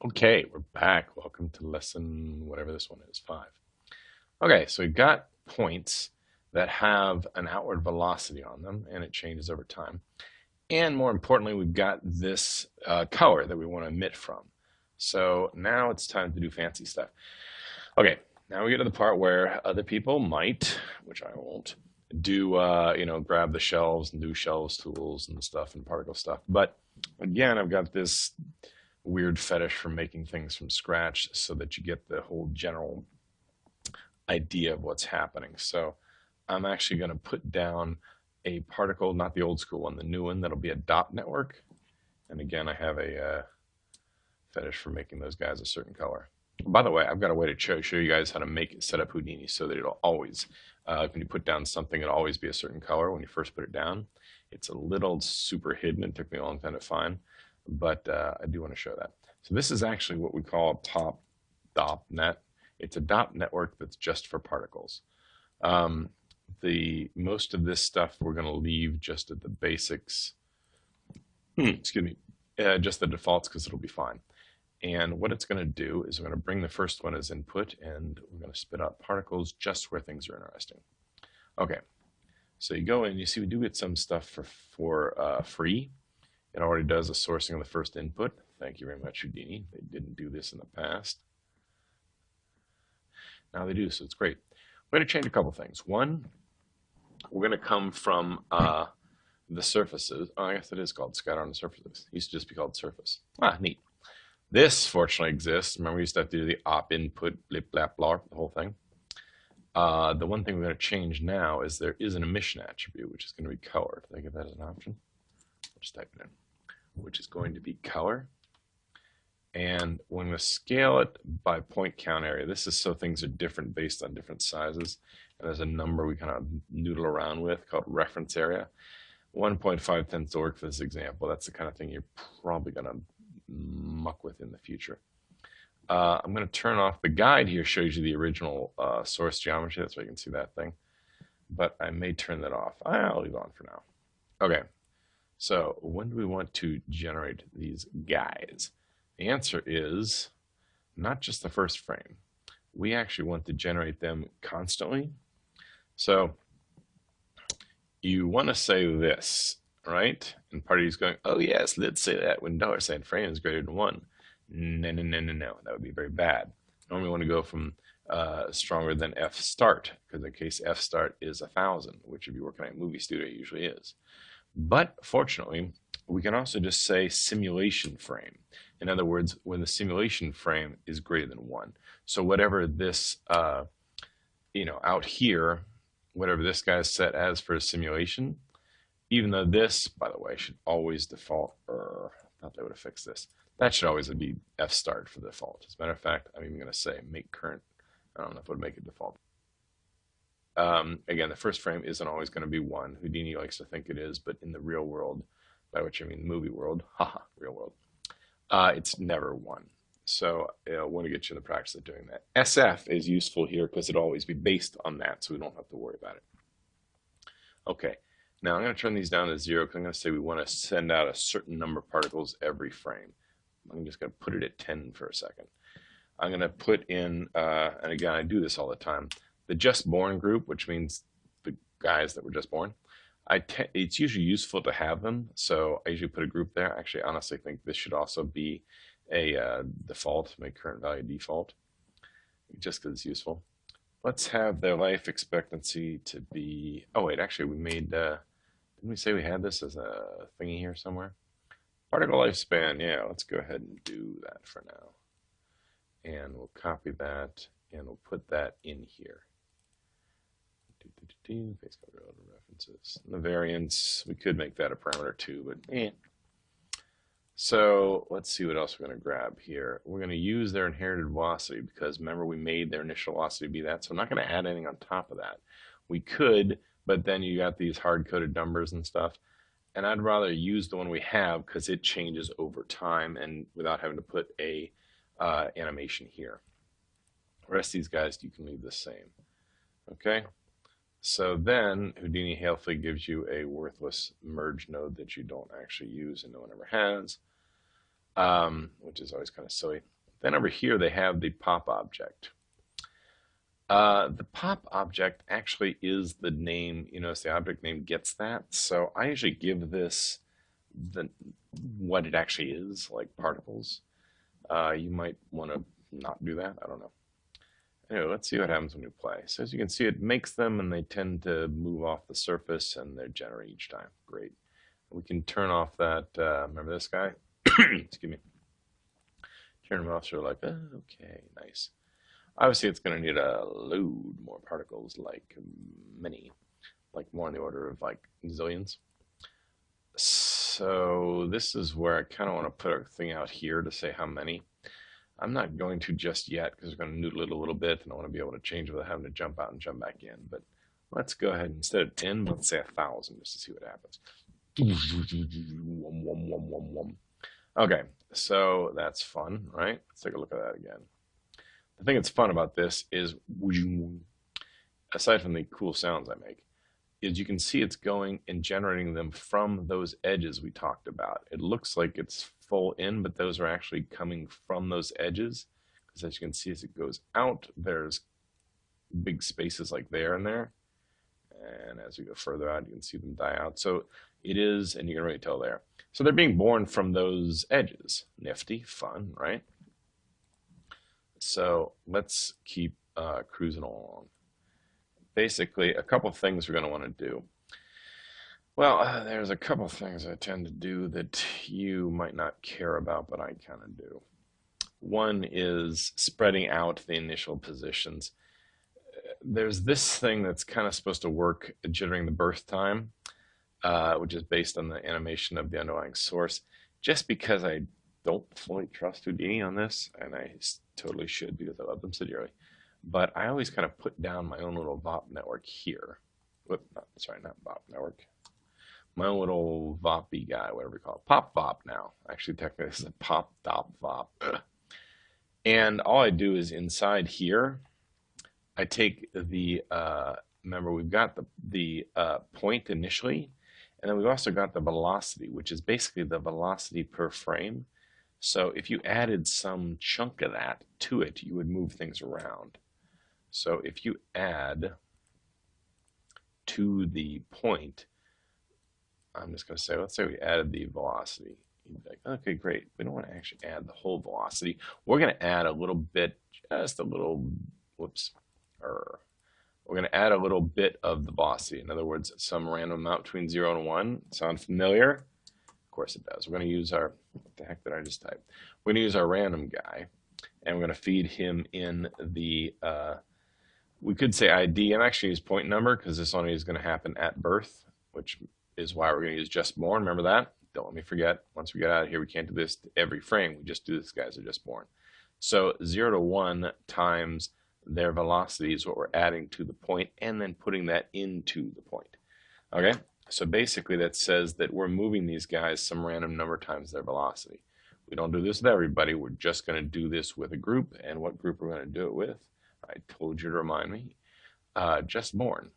Okay, we're back. Welcome to lesson whatever this one is, 5. Okay, so we've got points that have an outward velocity on them, and it changes over time. And more importantly, we've got this color that we want to emit from. So now it's time to do fancy stuff. Okay, now we get to the part where other people might, which I won't, do, grab the shelves and do shelves tools and stuff and particle stuff. But again, I've got this weird fetish for making things from scratch so that you get the whole general idea of what's happening. So I'm actually going to put down a particle, not the old school one, the new one that'll be a dot network. And again, I have a fetish for making those guys a certain color. By the way, I've got a way to show you guys how to make it set up Houdini so that it'll always, when you put down something, it'll always be a certain color when you first put it down. It's a little super hidden. It took me a long time to find, but I do want to show that. So this is actually what we call a pop dot net. It's a dot network that's just for particles. The most of this stuff we're going to leave just at the basics. Excuse me, just the defaults because it'll be fine. And what it's going to do is we're going to bring the first one as input, and we're going to spit out particles just where things are interesting. Okay, so you go in, you see we do get some stuff for free. It already does a sourcing of the first input. Thank you very much, Houdini. They didn't do this in the past. Now they do, so it's great. We're going to change a couple things. One, we're going to come from the surfaces. Oh, I guess it is called scatter on the surfaces. It used to just be called surface. Ah, neat. This fortunately exists. Remember, we used to have to do the op input, blip, blap, blah, the whole thing. The one thing we're going to change now is there is an emission attribute, which is going to be color. Did I get that as an option? I'll just type it in, which is going to be color. And when we scale it by point count area, this is so things are different based on different sizes. And there's a number we kind of noodle around with called reference area. 1.5 tends to work for this example. That's the kind of thing you're probably going to muck with in the future. I'm going to turn off the guide here, shows you the original source geometry. That's why you can see that thing. But I may turn that off. I'll leave it on for now. Okay, so when do we want to generate these guys? The answer is not just the first frame. We actually want to generate them constantly. So you want to say this, right? And part of you is going, oh yes, let's say that when $sign frame is greater than 1. No, no, no, no, no. That would be very bad. Normally we want to go from stronger than F start, because in case F start is 1,000, which if you're working at a movie studio usually is. But fortunately, we can also just say simulation frame. In other words, when the simulation frame is greater than 1. So whatever this, out here, whatever this guy's set as for a simulation, even though this, by the way, should always default, I thought they would have fixed this. That should always be F start for the default. As a matter of fact, I'm even going to say make current. I don't know if it would make it default. Again, the first frame isn't always going to be 1. Houdini likes to think it is, but in the real world, by which I mean the movie world, haha, real world, it's never 1. So I want to get you in the practice of doing that. SF is useful here because it'll always be based on that, so we don't have to worry about it. Okay, now I'm going to turn these down to 0 because I'm going to say we want to send out a certain number of particles every frame. I'm just going to put it at 10 for a second. I'm going to put in, and again, I do this all the time, the just born group, which means the guys that were just born. It's usually useful to have them, so I usually put a group there. Actually, I honestly think this should also be a default, make current value default, just because it's useful. Let's have their life expectancy to be, oh wait, actually we made, didn't we say we had this as a thingy here somewhere? Particle lifespan, yeah, let's go ahead and do that for now. And we'll copy that, and we'll put that in here. Face code relative references. The variance, we could make that a parameter too, but eh. So let's see what else we're going to grab here. We're going to use their inherited velocity because remember we made their initial velocity be that, so I'm not going to add anything on top of that. We could, but then you got these hard-coded numbers and stuff, and I'd rather use the one we have because it changes over time and without having to put a animation here. The rest of these guys you can leave the same. Okay, so then Houdini helpfully gives you a worthless merge node that you don't actually use and no one ever has. which is always kind of silly. Then over here they have the pop object. The pop object actually is the name, you notice the object name gets that. So I usually give this the what it actually is, like particles. You might want to not do that. I don't know. Anyway, let's see what happens when we play. So as you can see, it makes them and they tend to move off the surface and they generate each time. Great. We can turn off that, remember this guy? Excuse me. Turn them off so we're like, oh, okay, nice. Obviously, it's going to need a load more particles, like many, like more in the order of like zillions. So this is where I kind of want to put a thing out here to say how many. I'm not going to just yet because we're going to noodle it a little bit and I want to be able to change without having to jump out and jump back in. But let's go ahead, instead of 10, let's say 1,000 just to see what happens. Okay, so that's fun, right? Let's take a look at that again. The thing that's fun about this is, aside from the cool sounds I make, is you can see it's going and generating them from those edges we talked about. It looks like it's full in, but those are actually coming from those edges. Because as you can see, as it goes out, there's big spaces like there and there. And as we go further out, you can see them die out. So it is, and you can really tell there. So they're being born from those edges. Nifty, fun, right? So let's keep cruising along. Basically, a couple things we're going to want to do. Well, there's a couple things I tend to do that you might not care about, but I kind of do. One is spreading out the initial positions. There's this thing that's kind of supposed to work during the birth time, which is based on the animation of the underlying source. Just because I don't fully trust Houdini on this, and I totally should because I love them so dearly, but I always kind of put down my own little VOP network here. Sorry, not VOP network. My own little VOP guy, whatever you call it. Pop VOP now. Actually, technically, this is a pop dop VOP. And all I do is inside here, I take the, remember we've got the point initially, and then we've also got the velocity, which is basically the velocity per frame. So if you added some chunk of that to it, you would move things around. So if you add to the point, I'm just going to say, let's say we added the velocity. You'd be like, okay, great. We don't want to actually add the whole velocity. We're going to add a little bit, just a little, whoops. We're going to add a little bit of the velocity. In other words, some random amount between 0 and 1. Sound familiar? Of course it does. We're going to use our, what the heck did I just type? We're going to use our random guy, and we're going to feed him in the, we could say ID. I'm actually use point number because this only is going to happen at birth, which is why we're going to use just born. Remember that? Don't let me forget. Once we get out of here, we can't do this every frame. We just do this, guys are just born. So 0 to 1 times their velocity is what we're adding to the point and then putting that into the point. Okay? So basically that says that we're moving these guys some random number times their velocity. We don't do this with everybody. We're just going to do this with a group. And what group we're going to do it with, I told you to remind me. Just born.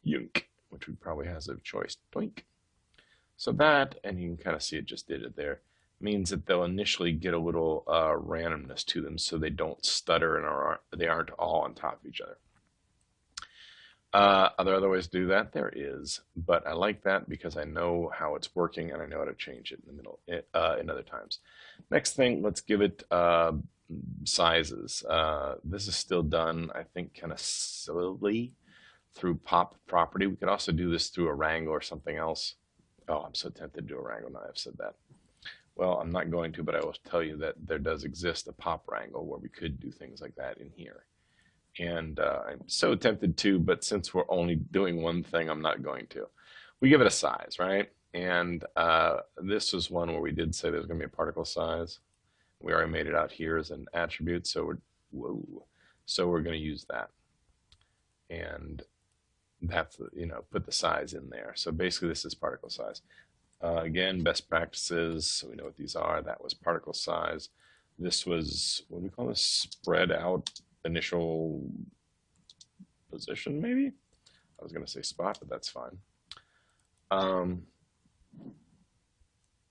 Yunk. Which we probably has a choice. Doink. So that, and you can kind of see it just did it there, means that they'll initially get a little randomness to them so they don't stutter and they aren't all on top of each other. Are there other ways to do that? There is, but I like that because I know how it's working and I know how to change it in the middle in other times. Next thing, let's give it sizes. This is still done, I think, kind of slowly through pop property. We could also do this through a wrangle or something else. Oh, I'm so tempted to do a wrangle now I've said that. Well, I'm not going to, but I will tell you that there does exist a pop wrangle where we could do things like that in here. And I'm so tempted to, but since we're only doing one thing, I'm not going to. We give it a size, right? And this is one where we did say there's going to be a particle size. We already made it out here as an attribute, so we're going to use that. And that's, put the size in there. So basically this is particle size. Again, best practices, so we know what these are. That was particle size. This was, what do we call this? Spread out initial position, maybe? I was going to say spot, but that's fine.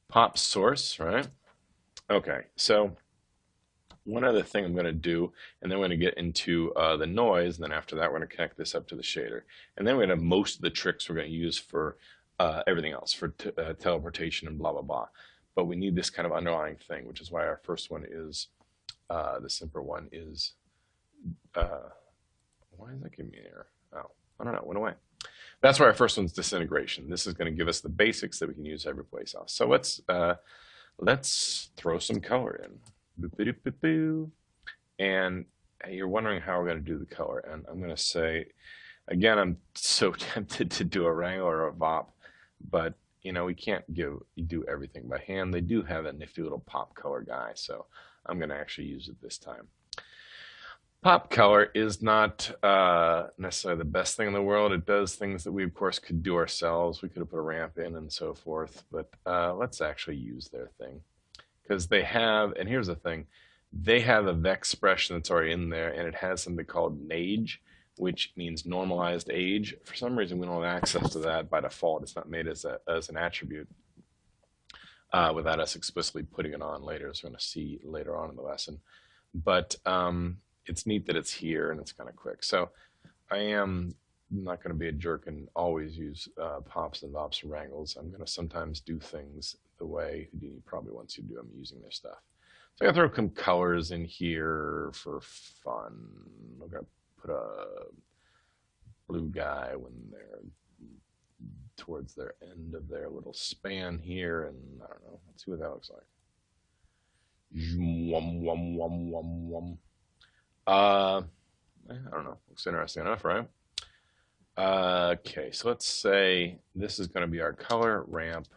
Pop source, right? Okay, so one other thing I'm going to do, and then we're going to get into the noise, and then after that we're going to connect this up to the shader. And then we're going to have most of the tricks we're going to use for everything else, for teleportation and blah, blah, blah. But we need this kind of underlying thing, which is why our first one is, the simpler one is, uh, why is that giving me an error? Oh, I don't know, it went away. That's why our first one's disintegration. This is going to give us the basics that we can use every place else. So let's throw some color in. Boop, boop, boop, boop. And you're wondering how we're going to do the color. And I'm going to say, again, I'm so tempted to do a Wrangler or a VOP, but you know, we can't do everything by hand. They do have a nifty little pop color guy, so I'm going to actually use it this time. Pop color is not necessarily the best thing in the world. It does things that we, of course, could do ourselves. We could have put a ramp in and so forth, but let's actually use their thing. Because they have, and here's the thing, they have a vex expression that's already in there, and it has something called nage, which means normalized age. For some reason, we don't have access to that by default. It's not made as an attribute without us explicitly putting it on later, as we're going to see later on in the lesson. But it's neat that it's here, and it's kind of quick. So I am not going to be a jerk and always use pops and vops and wrangles. I'm going to sometimes do things the way Houdini probably wants you to do. I'm using their stuff. So I'm going to throw some colors in here for fun. I'm going to put a blue guy when they're towards their end of their little span here. And I don't know. Let's see what that looks like. I don't know. Looks interesting enough, right? Okay, so let's say this is going to be our color ramp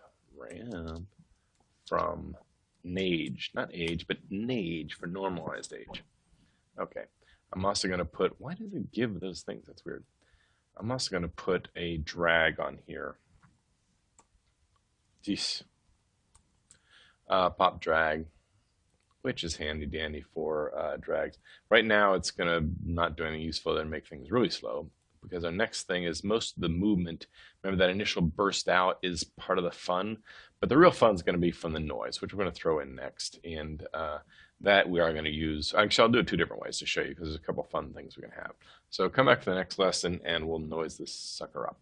from nage, not age, but nage for normalized age. Okay, I'm also going to put, why does it give those things? That's weird. I'm also going to put a drag on here. Jeez. Pop drag, which is handy dandy for drags. Right now, it's going to not do anything useful and make things really slow, because our next thing is most of the movement. Remember, that initial burst out is part of the fun, but the real fun is going to be from the noise, which we're going to throw in next. And that we are going to use. Actually, I'll do it two different ways to show you, because there's a couple fun things we can have. So come back to the next lesson and we'll noise this sucker up.